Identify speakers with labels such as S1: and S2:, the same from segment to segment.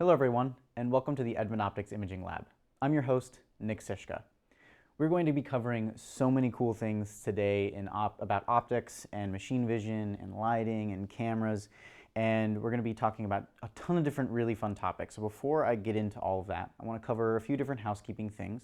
S1: Hello everyone, and welcome to the Edmund Optics Imaging Lab. I'm your host, Nick Sischka. We're going to be covering so many cool things today about optics and machine vision and lighting and cameras, and we're going to be talking about a ton of different really fun topics. So before I get into all of that, I want to cover a few different housekeeping things.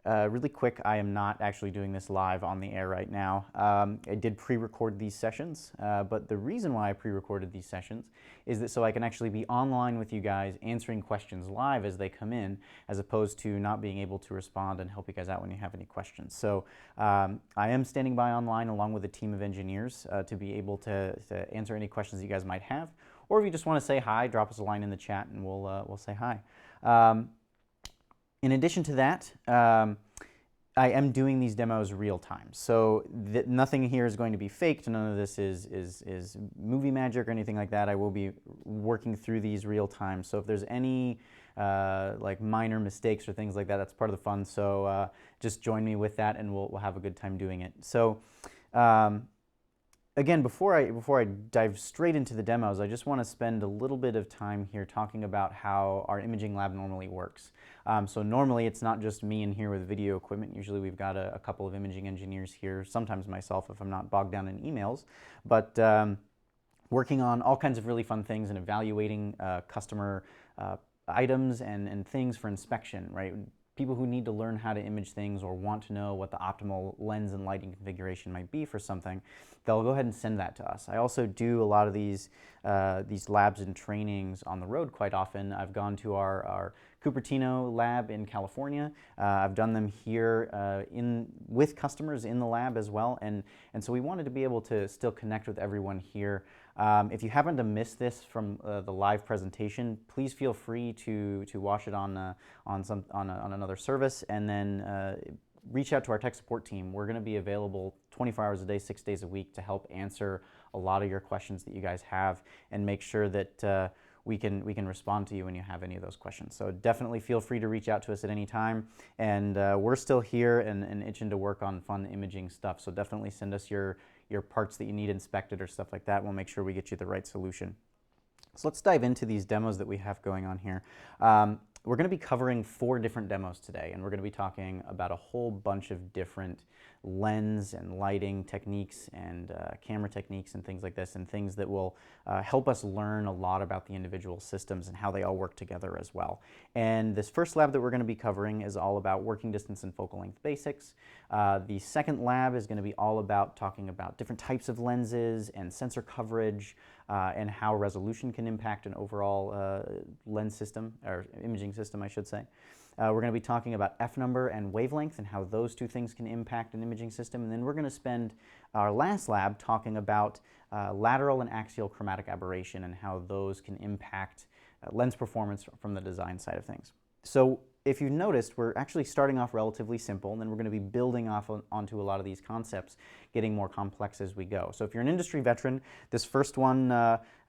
S1: Really quick, I am not actually doing this live on the air right now. I did pre-record these sessions, but the reason why I pre-recorded these sessions is that so I can actually be online with you guys answering questions live as they come in, as opposed to not being able to respond and help you guys out when you have any questions. So I am standing by online along with a team of engineers to be able to answer any questions you guys might have, or if you just want to say hi, drop us a line in the chat and we'll say hi. In addition to that, I am doing these demos real time, so nothing here is going to be faked. None of this is movie magic or anything like that. I will be working through these real time, so if there's any like minor mistakes or things like that, that's part of the fun. So just join me with that, and we'll have a good time doing it. So. Again, before I dive straight into the demos, I just want to spend a little bit of time here talking about how our imaging lab normally works. So normally it's not just me in here with video equipment. Usually we've got a couple of imaging engineers here, sometimes myself if I'm not bogged down in emails, but working on all kinds of really fun things and evaluating customer items and things for inspection, right? People who need to learn how to image things or want to know what the optimal lens and lighting configuration might be for something, they'll go ahead and send that to us. I also do a lot of these labs and trainings on the road quite often. I've gone to our Cupertino lab in California. I've done them here with customers in the lab as well, and so we wanted to be able to still connect with everyone here. If you happen to miss this from the live presentation, please feel free to watch it on another service, and then reach out to our tech support team. We're going to be available 24 hours a day, 6 days a week to help answer a lot of your questions that you guys have and make sure that we can respond to you when you have any of those questions. So definitely feel free to reach out to us at any time, and we're still here and itching to work on fun imaging stuff. So definitely send us your parts that you need inspected or stuff like that. We'll make sure we get you the right solution. So let's dive into these demos that we have going on here. We're going to be covering 4 different demos today, and we're going to be talking about a whole bunch of different lens and lighting techniques and camera techniques and things like this, and things that will help us learn a lot about the individual systems and how they all work together as well. And this first lab that we're going to be covering is all about working distance and focal length basics. The second lab is going to be all about talking about different types of lenses and sensor coverage, and how resolution can impact an overall lens system, or imaging system, I should say. We're going to be talking about f-number and wavelength and how those two things can impact an imaging system. And then we're going to spend our last lab talking about lateral and axial chromatic aberration and how those can impact lens performance from the design side of things. So if you've noticed, we're actually starting off relatively simple, and then we're going to be building onto a lot of these concepts, getting more complex as we go. So if you're an industry veteran, this first one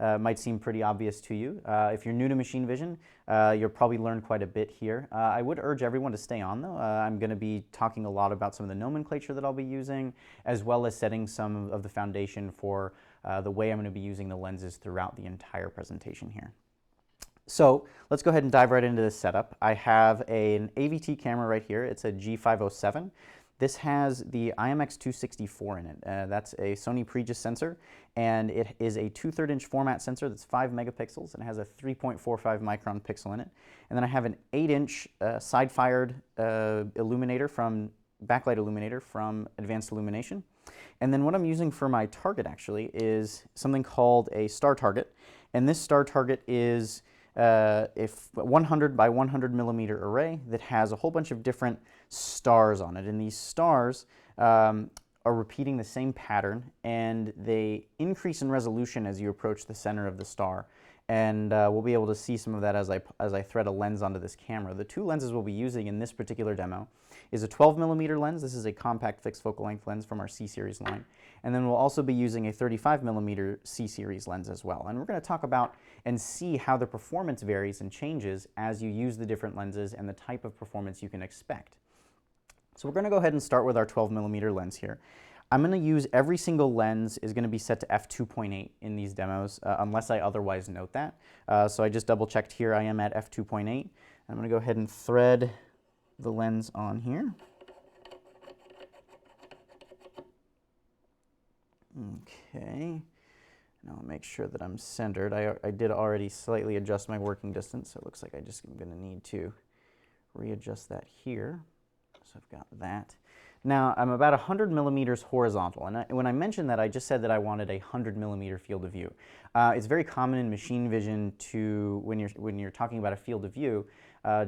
S1: might seem pretty obvious to you. If you're new to machine vision, you'll probably learn quite a bit here. I would urge everyone to stay on, though. I'm going to be talking a lot about some of the nomenclature that I'll be using, as well as setting some of the foundation for the way I'm going to be using the lenses throughout the entire presentation here. So let's go ahead and dive right into this setup. I have an AVT camera right here. It's a G507. This has the IMX264 in it. That's a Sony Pregis sensor, and it is a 2/3 inch format sensor that's 5 megapixels and has a 3.45 micron pixel in it. And then I have an 8-inch side-fired illuminator backlight illuminator from Advanced Illumination. And then what I'm using for my target actually is something called a star target, and this star target is a 100 by 100 millimeter array that has a whole bunch of different stars on it, and these stars are repeating the same pattern, and they increase in resolution as you approach the center of the star. And we'll be able to see some of that as I thread a lens onto this camera. The 2 lenses we'll be using in this particular demo is a 12 millimeter lens. This is a compact fixed focal length lens from our C-Series line. And then we'll also be using a 35 millimeter C-Series lens as well. And we're going to talk about and see how the performance varies and changes as you use the different lenses and the type of performance you can expect. So we're going to go ahead and start with our 12 millimeter lens here. I'm going to use every single lens is going to be set to f2.8 in these demos, unless I otherwise note that. So I just double checked here. I am at f2.8. I'm going to go ahead and thread the lens on here. Okay. Now I'll make sure that I'm centered. I did already slightly adjust my working distance, so it looks like I just am going to need to readjust that here. So I've got that. Now I'm about 100 millimeters horizontal, and when I mentioned that, I just said that I wanted a 100 millimeter field of view. It's very common in machine vision to, when you're talking about a field of view,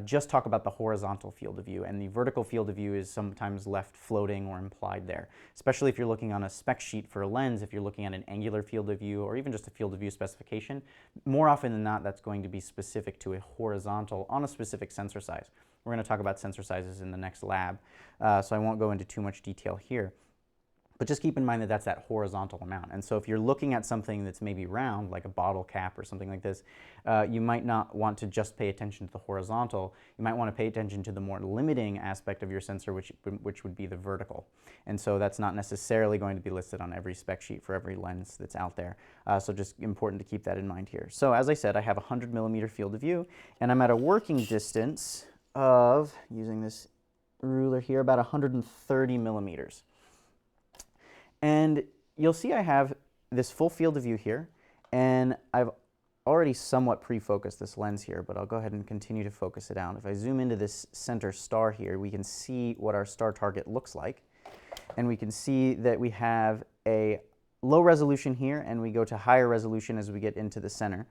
S1: just talk about the horizontal field of view, and the vertical field of view is sometimes left floating or implied there, especially if you're looking on a spec sheet for a lens. If you're looking at an angular field of view or even just a field of view specification, more often than not that's going to be specific to a horizontal on a specific sensor size. We're going to talk about sensor sizes in the next lab, so I won't go into too much detail here. But just keep in mind that that's that horizontal amount. And so if you're looking at something that's maybe round, like a bottle cap or something like this, you might not want to just pay attention to the horizontal. You might want to pay attention to the more limiting aspect of your sensor, which would be the vertical. And so that's not necessarily going to be listed on every spec sheet for every lens that's out there. So just important to keep that in mind here. So as I said, I have a 100 millimeter field of view, and I'm at a working distance of, using this ruler here, about 130 millimeters. And you'll see I have this full field of view here, and I've already somewhat pre-focused this lens here, but I'll go ahead and continue to focus it out. If I zoom into this center star here, we can see what our star target looks like. And we can see that we have a low resolution here, and we go to higher resolution as we get into the center.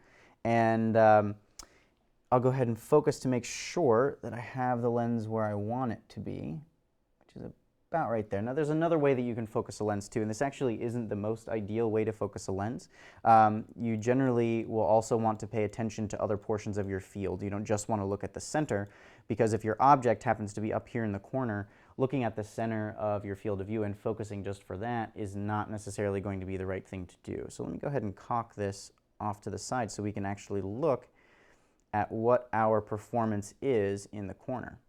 S1: And I'll go ahead and focus to make sure that I have the lens where I want it to be, which is about right there. Now there's another way that you can focus a lens too, and this actually isn't the most ideal way to focus a lens. You generally will also want to pay attention to other portions of your field. You don't just want to look at the center, because if your object happens to be up here in the corner, looking at the center of your field of view and focusing just for that is not necessarily going to be the right thing to do. So let me go ahead and cock this off to the side so we can actually look at what our performance is in the corner.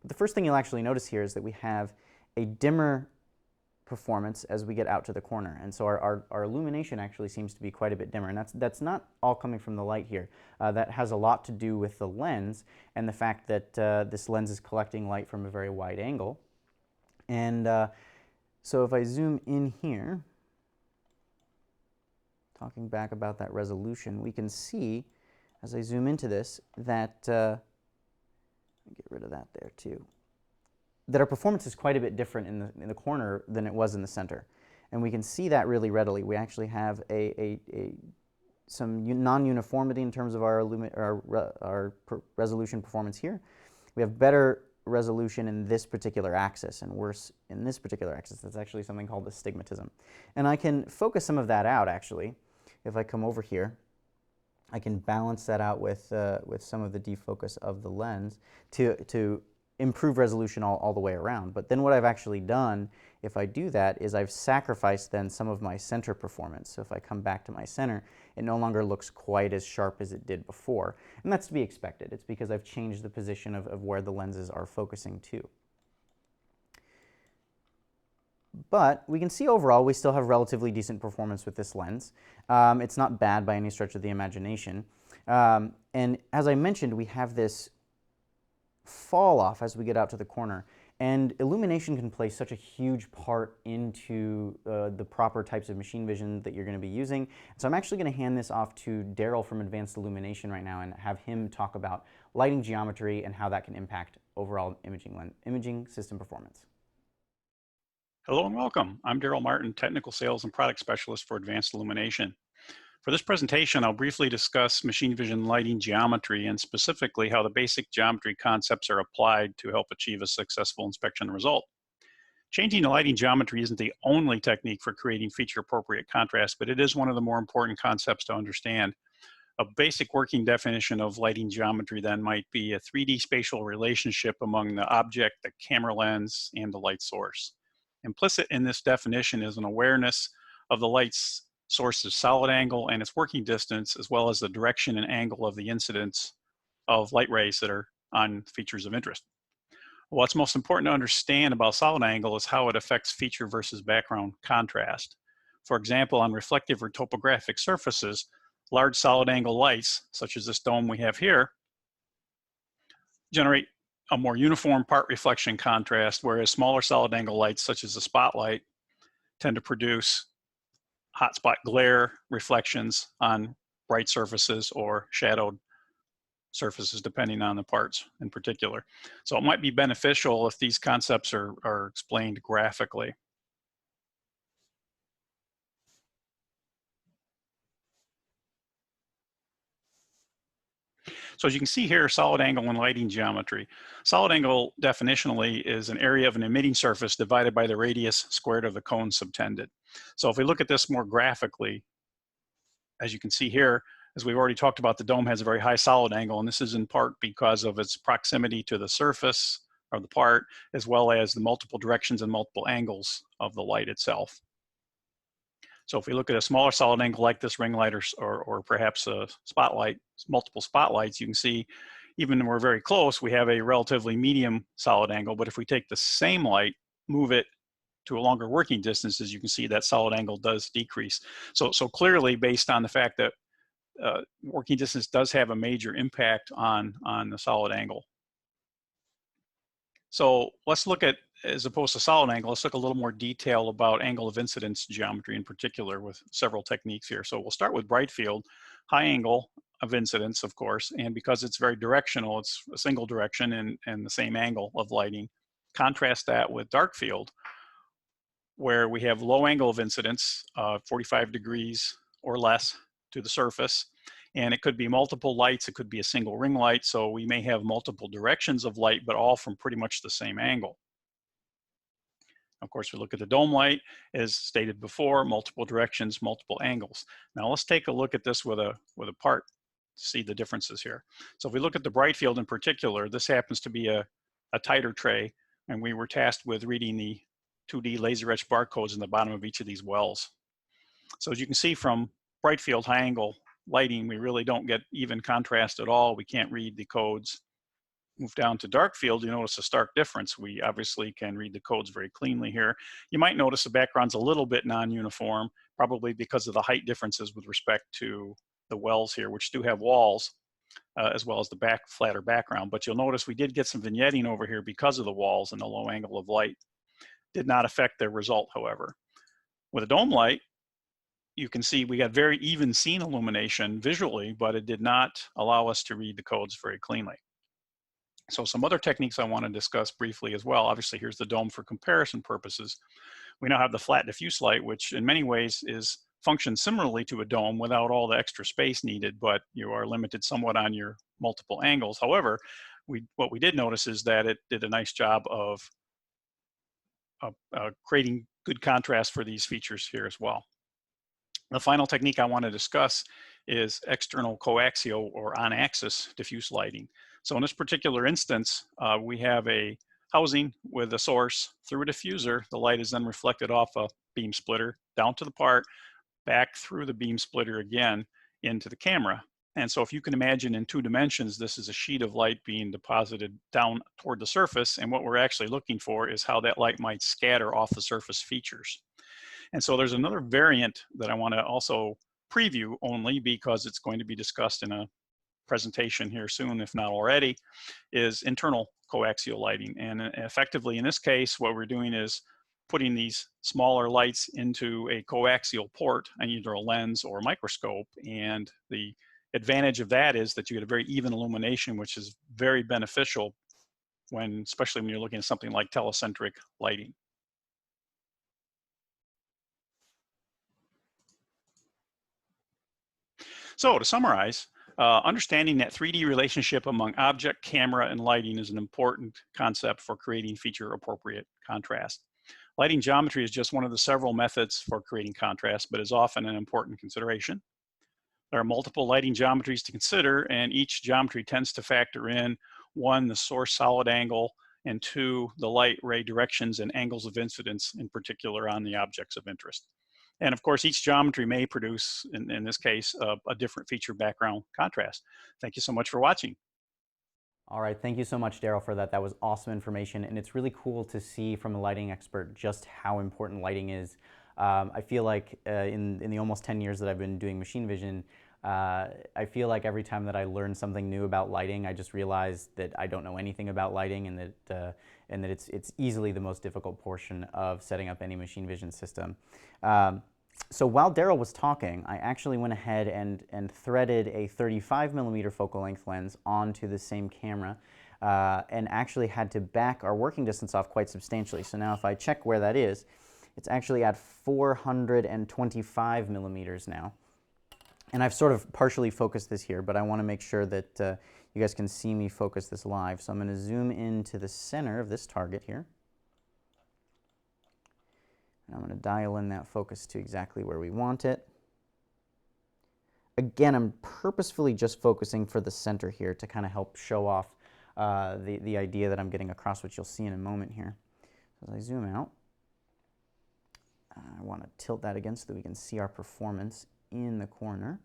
S1: But the first thing you'll actually notice here is that we have a dimmer performance as we get out to the corner, and so our illumination actually seems to be quite a bit dimmer, and that's not all coming from the light here. That has a lot to do with the lens and the fact that this lens is collecting light from a very wide angle. And so if I zoom in here, talking back about that resolution, we can see as I zoom into this that, get rid of that there too, that our performance is quite a bit different in the corner than it was in the center. And we can see that really readily. We actually have some non-uniformity in terms of our resolution performance here. We have better resolution in this particular axis and worse in this particular axis. That's actually something called astigmatism. And I can focus some of that out actually. If I come over here, I can balance that out with some of the defocus of the lens to improve resolution all the way around. But then what I've actually done, if I do that, is I've sacrificed then some of my center performance. So if I come back to my center, it no longer looks quite as sharp as it did before. And that's to be expected. It's because I've changed the position of where the lenses are focusing to. But we can see overall we still have relatively decent performance with this lens. It's not bad by any stretch of the imagination. And as I mentioned, we have this fall off as we get out to the corner. And illumination can play such a huge part into the proper types of machine vision that you're going to be using. So I'm actually going to hand this off to Daryl from Advanced Illumination right now and have him talk about lighting geometry and how that can impact overall imaging system performance.
S2: Hello and welcome. I'm Daryl Martin, Technical Sales and Product Specialist for Advanced Illumination. For this presentation, I'll briefly discuss machine vision lighting geometry and specifically how the basic geometry concepts are applied to help achieve a successful inspection result. Changing the lighting geometry isn't the only technique for creating feature-appropriate contrast, but it is one of the more important concepts to understand. A basic working definition of lighting geometry then might be a 3D spatial relationship among the object, the camera lens, and the light source. Implicit in this definition is an awareness of the light's source's solid angle and its working distance, as well as the direction and angle of the incidence of light rays that are on features of interest. What's most important to understand about solid angle is how it affects feature versus background contrast. For example, on reflective or topographic surfaces, large solid angle lights, such as this dome we have here, generate a more uniform part reflection contrast, whereas smaller solid angle lights, such as the spotlight, tend to produce hotspot glare reflections on bright surfaces or shadowed surfaces, depending on the parts in particular. So it might be beneficial if these concepts are explained graphically. So as you can see here, solid angle and lighting geometry. Solid angle definitionally is an area of an emitting surface divided by the radius squared of the cone subtended. So if we look at this more graphically, as you can see here, as we've already talked about, the dome has a very high solid angle, and this is in part because of its proximity to the surface of the part, as well as the multiple directions and multiple angles of the light itself. So if we look at a smaller solid angle like this ring light or perhaps a spotlight, multiple spotlights, you can see even when we're very close, we have a relatively medium solid angle. But if we take the same light, move it to a longer working distance, as you can see, that solid angle does decrease. So clearly, based on the fact that working distance does have a major impact on the solid angle. So let's look at, as opposed to solid angle, let's look a little more detail about angle of incidence geometry in particular with several techniques here. So we'll start with bright field, high angle of incidence, of course, and because it's very directional, it's a single direction and the same angle of lighting. Contrast that with dark field, where we have low angle of incidence, 45 degrees or less to the surface. And it could be multiple lights, it could be a single ring light, so we may have multiple directions of light, but all from pretty much the same angle. Of course, we look at the dome light, as stated before, multiple directions, multiple angles. Now let's take a look at this with a part to see the differences here. So if we look at the bright field in particular, this happens to be a tighter tray, and we were tasked with reading the 2D laser etched barcodes in the bottom of each of these wells. So as you can see from bright field high angle lighting, we really don't get even contrast at all. We can't read the codes. Move down to dark field, you notice a stark difference. We obviously can read the codes very cleanly here. You might notice the background's a little bit non-uniform, probably because of the height differences with respect to the wells here, which do have walls, as well as the flatter background. But you'll notice we did get some vignetting over here because of the walls and the low angle of light. Did not affect their result, however. With a dome light, you can see we got very even scene illumination visually, but it did not allow us to read the codes very cleanly. So some other techniques I want to discuss briefly as well. Obviously, here's the dome for comparison purposes. We now have the flat diffuse light, which in many ways functions similarly to a dome without all the extra space needed, but you are limited somewhat on your multiple angles. However, what we did notice is that it did a nice job of creating good contrast for these features here as well. The final technique I want to discuss is external coaxial or on-axis diffuse lighting. So in this particular instance, we have a housing with a source through a diffuser. The light is then reflected off a beam splitter down to the part, back through the beam splitter again into the camera. And so if you can imagine in 2 dimensions, this is a sheet of light being deposited down toward the surface. And what we're actually looking for is how that light might scatter off the surface features. And so there's another variant that I want to also preview only because it's going to be discussed in a presentation here soon, if not already, is internal coaxial lighting. And effectively in this case, what we're doing is putting these smaller lights into a coaxial port on either a lens or a microscope. And the advantage of that is that you get a very even illumination, which is very beneficial especially when you're looking at something like telecentric lighting. So to summarize, understanding that 3D relationship among object, camera, and lighting is an important concept for creating feature appropriate contrast. Lighting geometry is just one of the several methods for creating contrast, but is often an important consideration. There are multiple lighting geometries to consider, and each geometry tends to factor in 1, the source solid angle, and 2, the light ray directions and angles of incidence, in particular on the objects of interest. And of course, each geometry may produce, in this case, a different feature background contrast. Thank you so much for watching.
S1: All right, thank you so much, Daryl, for that. That was awesome information, and it's really cool to see from a lighting expert just how important lighting is. I feel like in the almost 10 years that I've been doing machine vision, I feel like every time that I learn something new about lighting, I just realize that I don't know anything about lighting, and that it's easily the most difficult portion of setting up any machine vision system. So while Daryl was talking, I actually went ahead and threaded a 35 millimeter focal length lens onto the same camera and actually had to back our working distance off quite substantially. So now if I check where that is, it's actually at 425 millimeters now. And I've sort of partially focused this here, but I want to make sure that you guys can see me focus this live. So I'm going to zoom into the center of this target here. And I'm going to dial in that focus to exactly where we want it. Again, I'm purposefully just focusing for the center here to kind of help show off the idea that I'm getting across, which you'll see in a moment here. So as I zoom out, I want to tilt that again so that we can see our performance in the corner.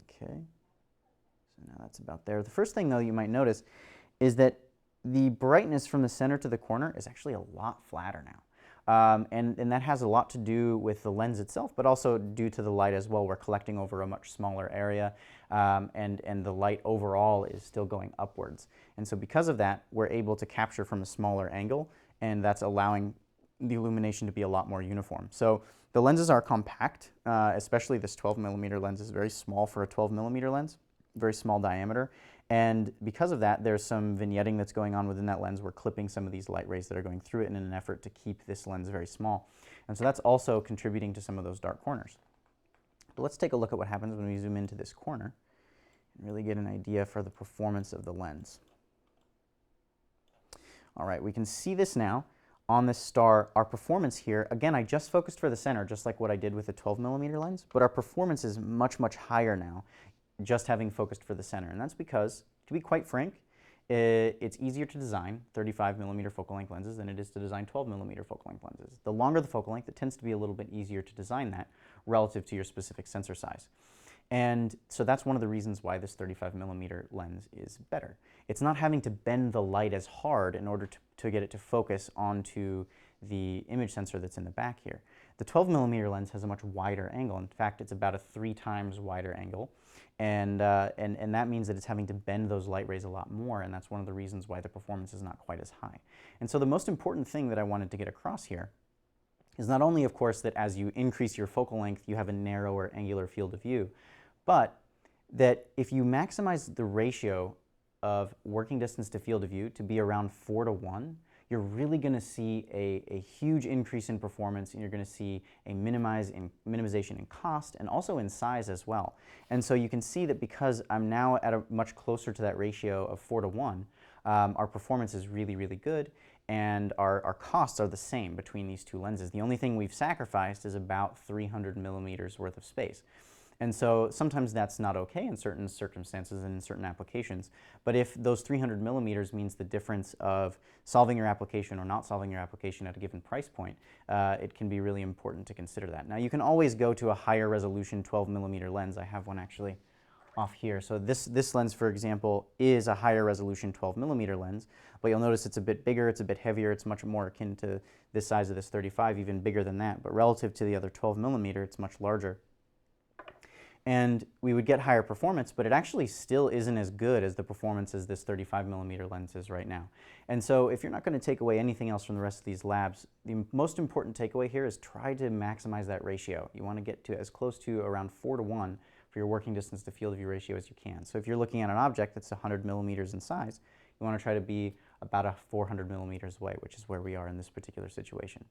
S1: Okay, so now that's about there. The first thing, though, you might notice is that the brightness from the center to the corner is actually a lot flatter now. And that has a lot to do with the lens itself, but also due to the light as well. We're collecting over a much smaller area, and the light overall is still going upwards. And so because of that, we're able to capture from a smaller angle, and that's allowing the illumination to be a lot more uniform. So the lenses are compact, especially this 12 millimeter lens is very small for a 12 millimeter lens, very small diameter. And because of that, there's some vignetting that's going on within that lens. We're clipping some of these light rays that are going through it in an effort to keep this lens very small. And so that's also contributing to some of those dark corners. But let's take a look at what happens when we zoom into this corner and really get an idea for the performance of the lens. All right, we can see this now on this star. Our performance here, again, I just focused for the center, just like what I did with the 12 millimeter lens, but our performance is much, much higher now, just having focused for the center. And that's because, to be quite frank, it's easier to design 35 millimeter focal length lenses than it is to design 12 millimeter focal length lenses. The longer the focal length, it tends to be a little bit easier to design that relative to your specific sensor size. And so that's one of the reasons why this 35 millimeter lens is better. It's not having to bend the light as hard in order to get it to focus onto the image sensor that's in the back here. The 12 millimeter lens has a much wider angle. In fact, it's about a 3 times wider angle. And that means that it's having to bend those light rays a lot more, and that's one of the reasons why the performance is not quite as high. And so the most important thing that I wanted to get across here is not only, of course, that as you increase your focal length, you have a narrower angular field of view, but that if you maximize the ratio of working distance to field of view to be around 4 to 1, you're really going to see a huge increase in performance, and you're going to see a minimization in cost and also in size as well. And so you can see that because I'm now at a much closer to that ratio of 4 to 1, our performance is really, really good, and our costs are the same between these two lenses. The only thing we've sacrificed is about 300 millimeters worth of space. And so sometimes that's not okay in certain circumstances and in certain applications. But if those 300 millimeters means the difference of solving your application or not solving your application at a given price point, it can be really important to consider that. Now you can always go to a higher resolution 12 millimeter lens. I have one actually off here. So this lens, for example, is a higher resolution 12 millimeter lens, but you'll notice it's a bit bigger, it's a bit heavier, it's much more akin to this size of this 35, even bigger than that. But relative to the other 12 millimeter, it's much larger. And we would get higher performance, but it actually still isn't as good as the performance as this 35 millimeter lens is right now. And so if you're not going to take away anything else from the rest of these labs, the most important takeaway here is try to maximize that ratio. You want to get to as close to around 4 to 1 for your working distance to field of view ratio as you can. So if you're looking at an object that's 100 millimeters in size, you want to try to be about a 400 millimeters away, which is where we are in this particular situation.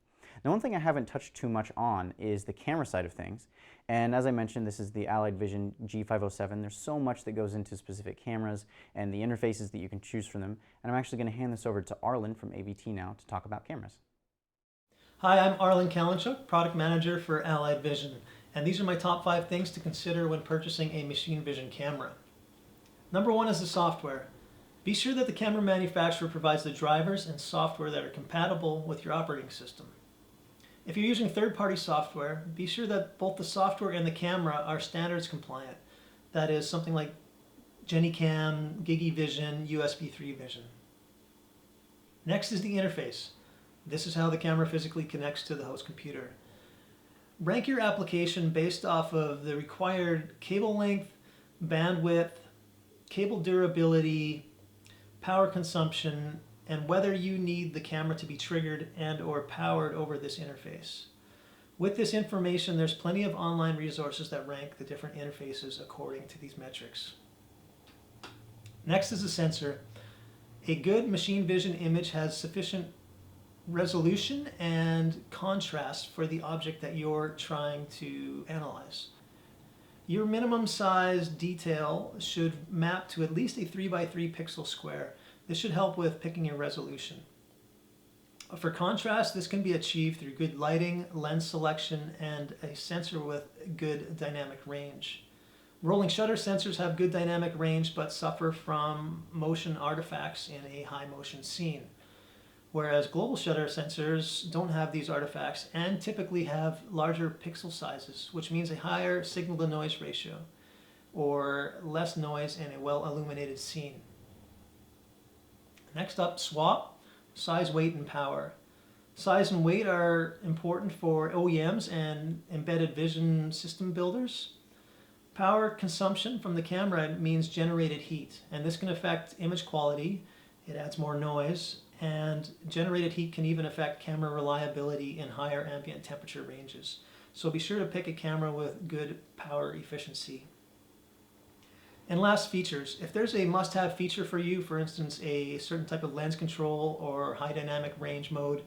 S1: Now, one thing I haven't touched too much on is the camera side of things. And as I mentioned, this is the Allied Vision G507. There's so much that goes into specific cameras and the interfaces that you can choose from them. And I'm actually going to hand this over to Arlen from AVT now to talk about cameras.
S3: Hi, I'm Arlen Kalinchuk, Product Manager for Allied Vision. And these are my top 5 things to consider when purchasing a machine vision camera. Number 1 is the software. Be sure that the camera manufacturer provides the drivers and software that are compatible with your operating system. If you're using third-party software, be sure that both the software and the camera are standards compliant. That is something like GeniCam, Gigi Vision, USB 3 Vision. Next is the interface. This is how the camera physically connects to the host computer. Rank your application based off of the required cable length, bandwidth, cable durability, power consumption, and whether you need the camera to be triggered and or powered over this interface. With this information, there's plenty of online resources that rank the different interfaces according to these metrics. Next is the sensor. A good machine vision image has sufficient resolution and contrast for the object that you're trying to analyze. Your minimum size detail should map to at least a 3x3 pixel square. This should help with picking your resolution. For contrast, this can be achieved through good lighting, lens selection, and a sensor with good dynamic range. Rolling shutter sensors have good dynamic range but suffer from motion artifacts in a high motion scene, whereas global shutter sensors don't have these artifacts and typically have larger pixel sizes, which means a higher signal to noise ratio or less noise in a well illuminated scene. Next up, SWaP, size, weight, and power. Size and weight are important for OEMs and embedded vision system builders. Power consumption from the camera means generated heat, and this can affect image quality. It adds more noise, and generated heat can even affect camera reliability in higher ambient temperature ranges. So be sure to pick a camera with good power efficiency. And last, features. If there's a must-have feature for you, for instance, a certain type of lens control or high dynamic range mode,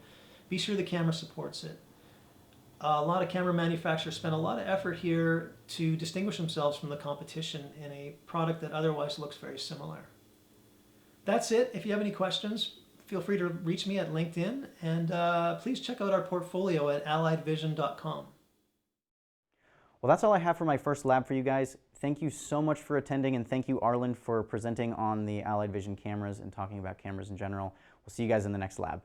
S3: be sure the camera supports it. A lot of camera manufacturers spend a lot of effort here to distinguish themselves from the competition in a product that otherwise looks very similar. That's it. If you have any questions, feel free to reach me at LinkedIn, and please check out our portfolio at alliedvision.com.
S1: Well, that's all I have for my first lab for you guys. Thank you so much for attending, and thank you, Arlen, for presenting on the Allied Vision cameras and talking about cameras in general. We'll see you guys in the next lab.